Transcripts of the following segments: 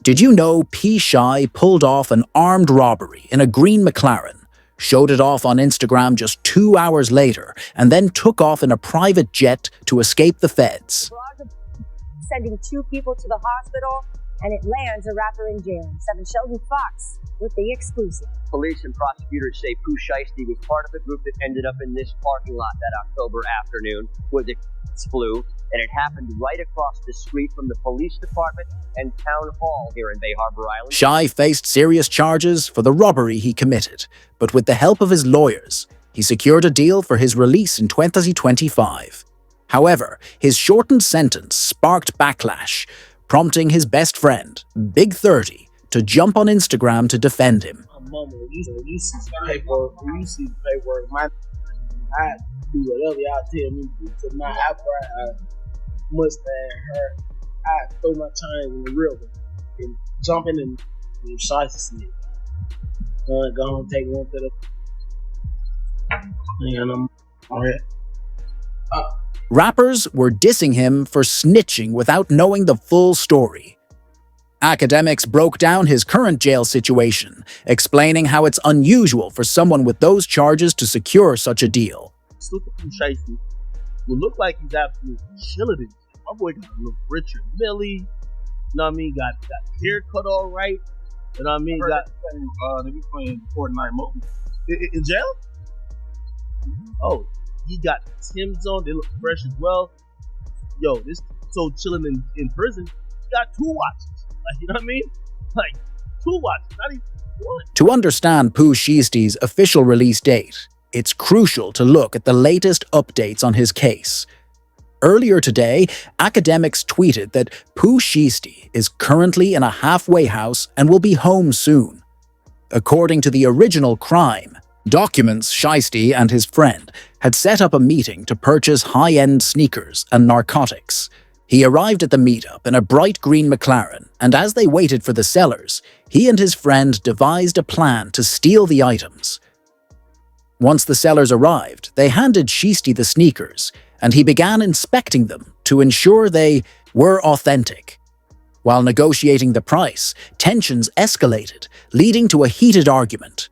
Did you know P. Shy pulled off an armed robbery in a green McLaren, showed it off on Instagram just 2 hours later, and then took off in a private jet to escape the feds? Sending 2 people to the hospital, and it lands a rapper in jail. 7 Sheldon Fox with the exclusive. Police and prosecutors say Pooh Shiesty was part of the group that ended up in this parking lot that October afternoon where the flew, and it happened right across the street from the police department and town hall here in Bay Harbor Island. Shy faced serious charges for the robbery he committed, but with the help of his lawyers, he secured a deal for his release in 2025. However, his shortened sentence sparked backlash, prompting his best friend, Big 30, to jump on Instagram to defend him. When you see paperwork, I do whatever y'all tell me to do. To my outright Mustang, her, I throw my chains in the river and jump in and slice it. Go and take one to the. And I'm all right. Rappers were dissing him for snitching without knowing the full story. Academics broke down his current jail situation, explaining how it's unusual for someone with those charges to secure such a deal. Look at Pooh Shiesty, who look like he's absolutely chilling in jail. My boy got a little Richard Millie, you know what I mean? Got hair cut all right, you know what I mean? They be playing Fortnite mode. In jail? Oh, he got Tim's on, they look fresh as well. Yo, this so chilling in prison, he got 2 watches. Like, you know what I mean? Like, 2 watches, not even 1. To understand Pooh Shiesty's official release date, it's crucial to look at the latest updates on his case. Earlier today, academics tweeted that Pooh Shiesty is currently in a halfway house and will be home soon. According to the original crime, documents Shiesty and his friend had set up a meeting to purchase high-end sneakers and narcotics. He arrived at the meetup in a bright green McLaren, and as they waited for the sellers, he and his friend devised a plan to steal the items. Once the sellers arrived, they handed Shiesty the sneakers, and he began inspecting them to ensure they were authentic. While negotiating the price, tensions escalated, leading to a heated argument.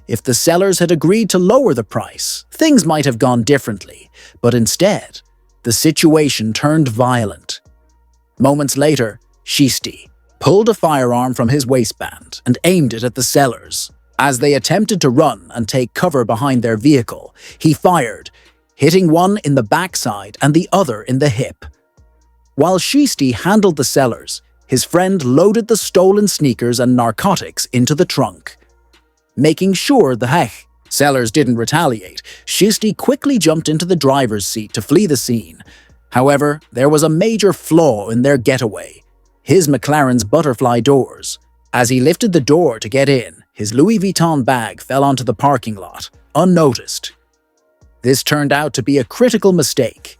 If the sellers had agreed to lower the price, things might have gone differently, but instead, the situation turned violent. Moments later, Shiesty pulled a firearm from his waistband and aimed it at the sellers. As they attempted to run and take cover behind their vehicle, he fired, hitting one in the backside and the other in the hip. While Shiesty handled the sellers, his friend loaded the stolen sneakers and narcotics into the trunk. Making sure the sellers didn't retaliate, Shiesty quickly jumped into the driver's seat to flee the scene. However, there was a major flaw in their getaway: his McLaren's butterfly doors. As he lifted the door to get in, his Louis Vuitton bag fell onto the parking lot, unnoticed. This turned out to be a critical mistake.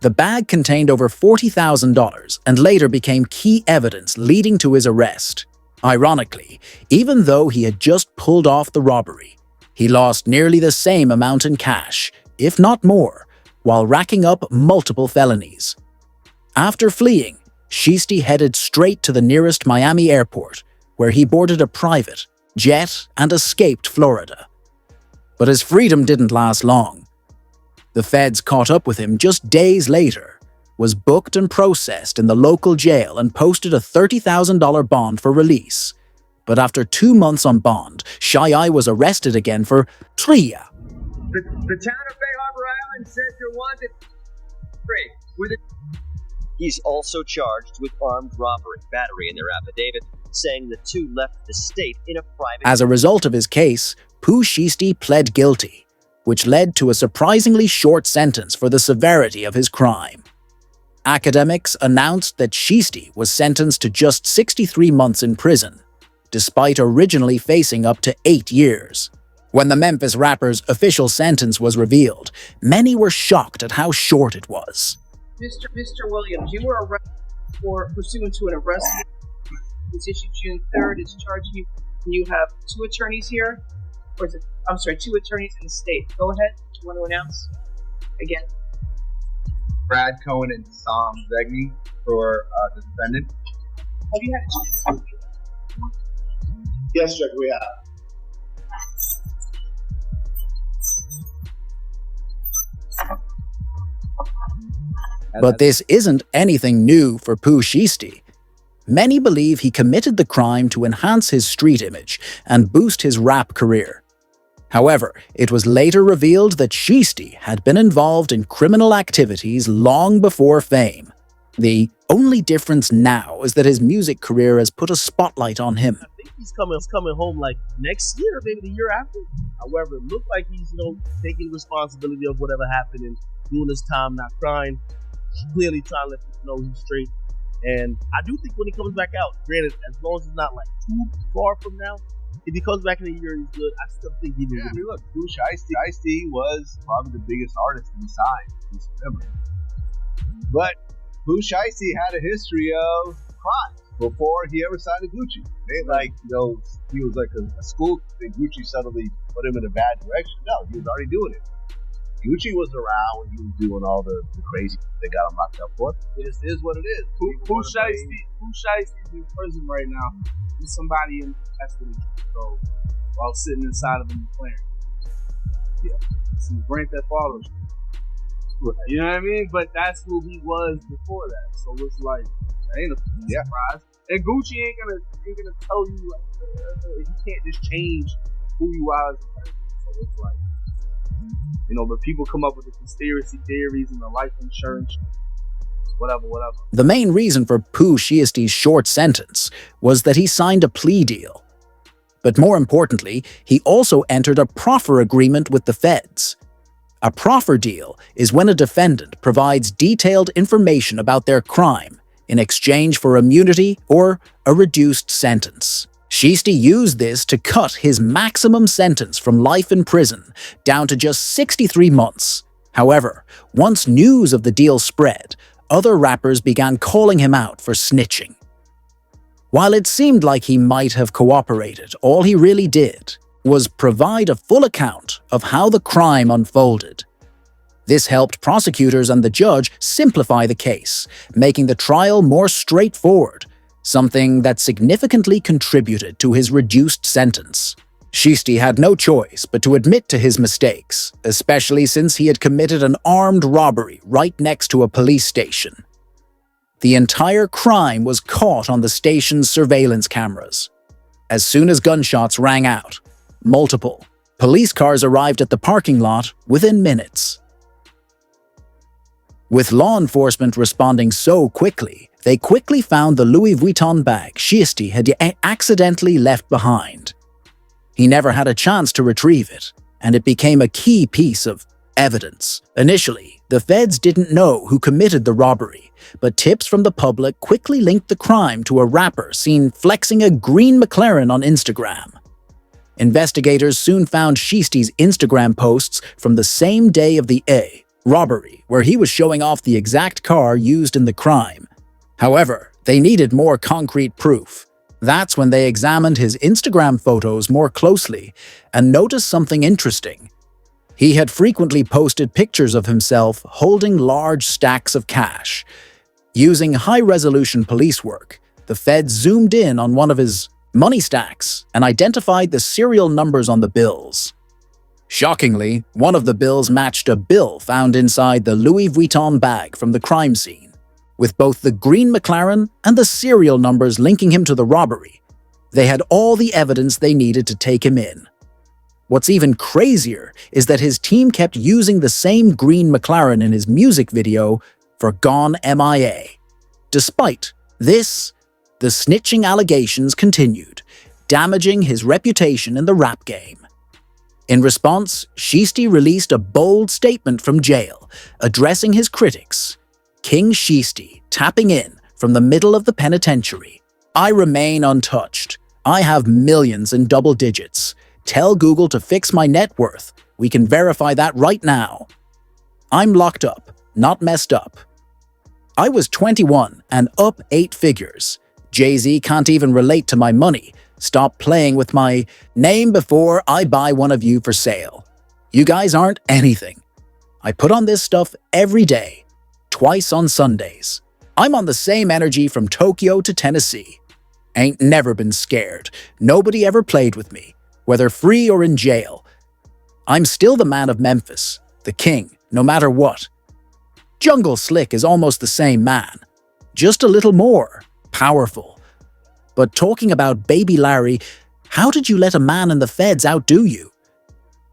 The bag contained over $40,000 and later became key evidence leading to his arrest. Ironically, even though he had just pulled off the robbery, he lost nearly the same amount in cash, if not more, while racking up multiple felonies. After fleeing, Shiesty headed straight to the nearest Miami airport, where he boarded a private jet and escaped Florida. But his freedom didn't last long. The feds caught up with him just days later, was booked and processed in the local jail and posted a $30,000 bond for release. But after 2 months on bond, Shy was arrested again for tria. The town of Bay Harbor Island says you're wanted. He's also charged with armed robbery, battery in their affidavit, saying the 2 left the state in a private... As a result of his case, Pooh Shiesty pled guilty, which led to a surprisingly short sentence for the severity of his crime. Academics announced that Shiesty was sentenced to just 63 months in prison, despite originally facing up to 8 years. When the Memphis rapper's official sentence was revealed, many were shocked at how short it was. Mr. Williams, you were arrested for pursuant to an arrest. It was issued June 3rd. It's charging you. You have 2 attorneys here. Or is it, I'm sorry, 2 attorneys in the state. Go ahead. Do you want to announce again? Brad Cohen and Sam Zegny for the defendant. Have you had a chance to review it? Yes, Judge, we have. But this isn't anything new for Pooh Shiesty. Many believe he committed the crime to enhance his street image and boost his rap career. However, it was later revealed that Shiesty had been involved in criminal activities long before fame. The only difference now is that his music career has put a spotlight on him. I think he's coming home like next year, maybe the year after. However, it looked like he's, taking responsibility of whatever happened and doing his time, not crying. Clearly trying to let people know he's straight. And I do think when he comes back out, granted, as long as it's not like too far from now, if he comes back in a year, he's good. I still think he's good. I mean, look, Pooh Shiesty was probably the biggest artist in the sign in September. But Pooh Shiesty had a history of crime before he ever signed to Gucci. He was like a school thing. Gucci suddenly put him in a bad direction. No, he was already doing it. Gucci was around when he was doing all the crazy they got him locked up for. It just is what it is. Pooh Shiesty's in prison right now with somebody in custody control while sitting inside of him playing. Yeah. Some Grand Theft Auto. Right. You know what I mean? But that's who he was before that. So it's like, that ain't a surprise. And Gucci ain't gonna tell you, like, he can't just change who you are as a person. So it's like, but people come up with the conspiracy theories and the life insurance, whatever. The main reason for Pooh Shiesty's short sentence was that he signed a plea deal. But more importantly, he also entered a proffer agreement with the feds. A proffer deal is when a defendant provides detailed information about their crime in exchange for immunity or a reduced sentence. Shiesty used this to cut his maximum sentence from life in prison down to just 63 months. However, once news of the deal spread, other rappers began calling him out for snitching. While it seemed like he might have cooperated, all he really did was provide a full account of how the crime unfolded. This helped prosecutors and the judge simplify the case, making the trial more straightforward, something that significantly contributed to his reduced sentence. Shiesty had no choice but to admit to his mistakes, especially since he had committed an armed robbery right next to a police station. The entire crime was caught on the station's surveillance cameras. As soon as gunshots rang out, multiple police cars arrived at the parking lot within minutes. With law enforcement responding so quickly, they quickly found the Louis Vuitton bag Shiesty had accidentally left behind. He never had a chance to retrieve it, and it became a key piece of evidence. Initially, the feds didn't know who committed the robbery, but tips from the public quickly linked the crime to a rapper seen flexing a green McLaren on Instagram. Investigators soon found Shiesty's Instagram posts from the same day of the robbery, where he was showing off the exact car used in the crime. However, they needed more concrete proof. That's when they examined his Instagram photos more closely and noticed something interesting. He had frequently posted pictures of himself holding large stacks of cash. Using high-resolution police work, the feds zoomed in on one of his money stacks and identified the serial numbers on the bills. Shockingly, one of the bills matched a bill found inside the Louis Vuitton bag from the crime scene. With both the green McLaren and the serial numbers linking him to the robbery, they had all the evidence they needed to take him in. What's even crazier is that his team kept using the same green McLaren in his music video for Gone MIA. Despite this, the snitching allegations continued, damaging his reputation in the rap game. In response, Shiesty released a bold statement from jail, addressing his critics. King Shiesty, tapping in from the middle of the penitentiary. I remain untouched. I have millions in double digits. Tell Google to fix my net worth. We can verify that right now. I'm locked up, not messed up. I was 21 and up 8 figures. Jay-Z can't even relate to my money. Stop playing with my name before I buy one of you for sale. You guys aren't anything. I put on this stuff every day, twice on Sundays. I'm on the same energy from Tokyo to Tennessee. Ain't never been scared. Nobody ever played with me, whether free or in jail. I'm still the man of Memphis, the king, no matter what. Jungle Slick is almost the same man, just a little more powerful. But talking about Baby Larry, how did you let a man in the feds outdo you?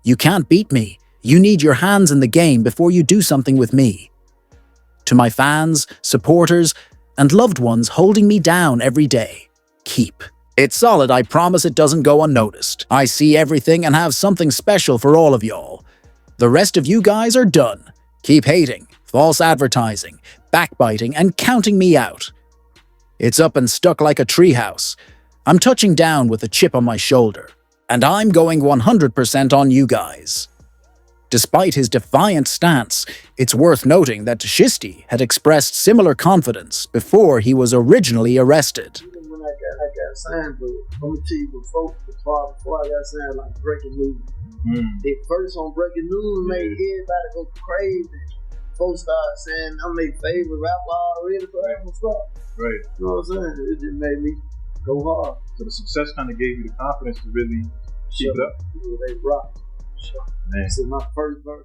You can't beat me. You need your hands in the game before you do something with me. To my fans, supporters, and loved ones holding me down every day, keep. It's solid, I promise it doesn't go unnoticed. I see everything and have something special for all of y'all. The rest of you guys are done. Keep hating, false advertising, backbiting, and counting me out. It's up and stuck like a treehouse. I'm touching down with a chip on my shoulder, and I'm going 100% on you guys. Despite his defiant stance, it's worth noting that Shiesty had expressed similar confidence before he was originally arrested. Even when I got signed, but I'm gonna tell you before I got signed, like breaking news. At first on breaking news made everybody go crazy. Folks started saying I'm their favorite rapper already, so that was stuff. Right. You know what I'm saying? It just made me go hard. So the success kind of gave you the confidence to really keep it up. They rock. Man. This is my first verse.